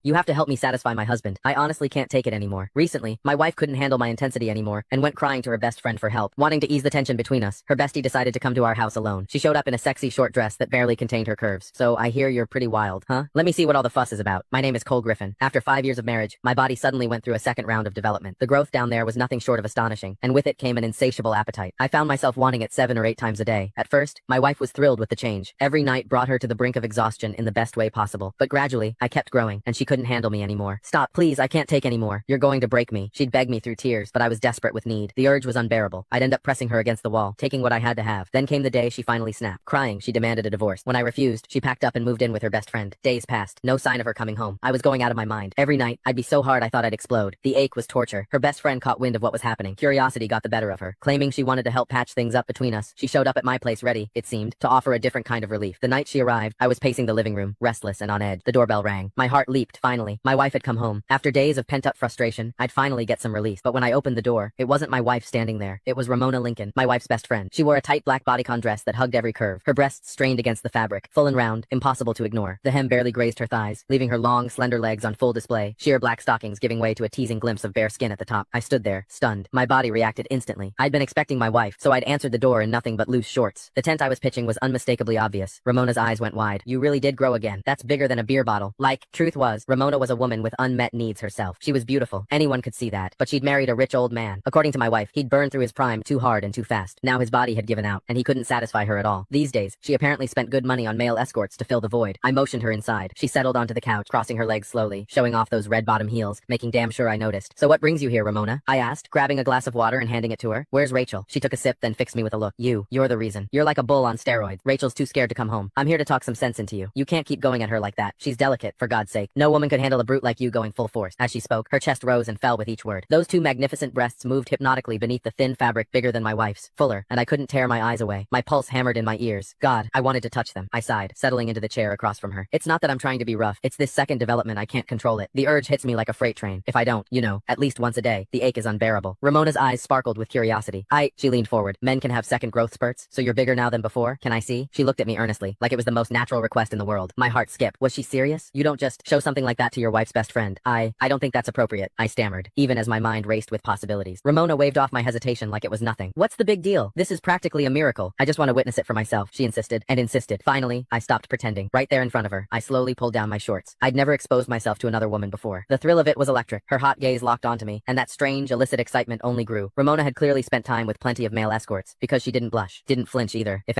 You have to help me satisfy my husband. I honestly can't take it anymore. Recently, my wife couldn't handle my intensity anymore and went crying to her best friend for help. Wanting to ease the tension between us, her bestie decided to come to our house alone. She showed up in a sexy short dress that barely contained her curves. So I hear you're pretty wild, huh? Let me see what all the fuss is about. My name is Cole Griffin. After 5 years of marriage, my body suddenly went through a second round of development. The growth down there was nothing short of astonishing, and with it came an insatiable appetite. I found myself wanting it 7 or 8 times a day. At first, my wife was thrilled with the change. Every night brought her to the brink of exhaustion in the best way possible. But gradually, I kept growing, and she couldn't handle me anymore. Stop, please, I can't take anymore. You're going to break me. She'd beg me through tears, but I was desperate with need. The urge was unbearable. I'd end up pressing her against the wall, taking what I had to have. Then came the day she finally snapped. Crying, she demanded a divorce. When I refused, she packed up and moved in with her best friend. Days passed. No sign of her coming home. I was going out of my mind. Every night, I'd be so hard I thought I'd explode. The ache was torture. Her best friend caught wind of what was happening. Curiosity got the better of her. Claiming she wanted to help patch things up between us, she showed up at my place ready, it seemed, to offer a different kind of relief. The night she arrived, I was pacing the living room, restless and on edge. The doorbell rang. My heart leaped, finally. My wife had come home. After days of pent-up frustration, I'd finally get some release. But when I opened the door, it wasn't my wife standing there. It was Ramona Lincoln, my wife's best friend. She wore a tight black bodycon dress that hugged every curve, her breasts strained against the fabric, full and round, impossible to ignore. The hem barely grazed her thighs, leaving her long, slender legs on full display, sheer black stockings giving way to a teasing glimpse of bare skin at the top. I stood there, stunned. My body reacted instantly. I'd been expecting my wife, so I'd answered the door in nothing but loose shorts. The tent I was pitching was unmistakably obvious. Ramona's eyes went wide. You really did grow again. That's bigger than a beer bottle. Truth was, Ramona was a woman with unmet needs herself. She was beautiful. Anyone could see that. But she'd married a rich old man. According to my wife, he'd burned through his prime too hard and too fast. Now his body had given out, and he couldn't satisfy her at all. These days, she apparently spent good money on male escorts to fill the void. I motioned her inside. She settled onto the couch, crossing her legs slowly, showing off those red-bottom heels, making damn sure I noticed. So what brings you here, Ramona? I asked, grabbing a glass of water and handing it to her. Where's Rachel? She took a sip, then fixed me with a look. You're the reason. You're like a bull on steroids. Rachel's too scared to come home. I'm here to talk some sense into you. You can't keep going at her like that. She's delicate, for God's sake. No woman could handle a brute like you going full force. As she spoke, her chest rose and fell with each word. Those two magnificent breasts moved hypnotically beneath the thin fabric bigger than my wife's, fuller, and I couldn't tear my eyes away. My pulse hammered in my ears. God, I wanted to touch them. I sighed, settling into the chair across from her. It's not that I'm trying to be rough. It's this second development I can't control it. The urge hits me like a freight train. If I don't, at least once a day, the ache is unbearable. Ramona's eyes sparkled with curiosity. She leaned forward. Men can have second growth spurts, so you're bigger now than before? Can I see? She looked at me earnestly, like it was the most natural request in the world. My heart skipped. Was she serious? You don't just show something like that to your wife's best friend. I don't think that's appropriate, I stammered, even as my mind raced with possibilities. Ramona waved off my hesitation like it was nothing. What's the big deal? This is practically a miracle. I just want to witness it for myself, she insisted, and insisted. Finally, I stopped pretending. Right there in front of her, I slowly pulled down my shorts. I'd never exposed myself to another woman before. The thrill of it was electric. Her hot gaze locked onto me, and that strange, illicit excitement only grew. Ramona had clearly spent time with plenty of male escorts, because she didn't blush, didn't flinch either. If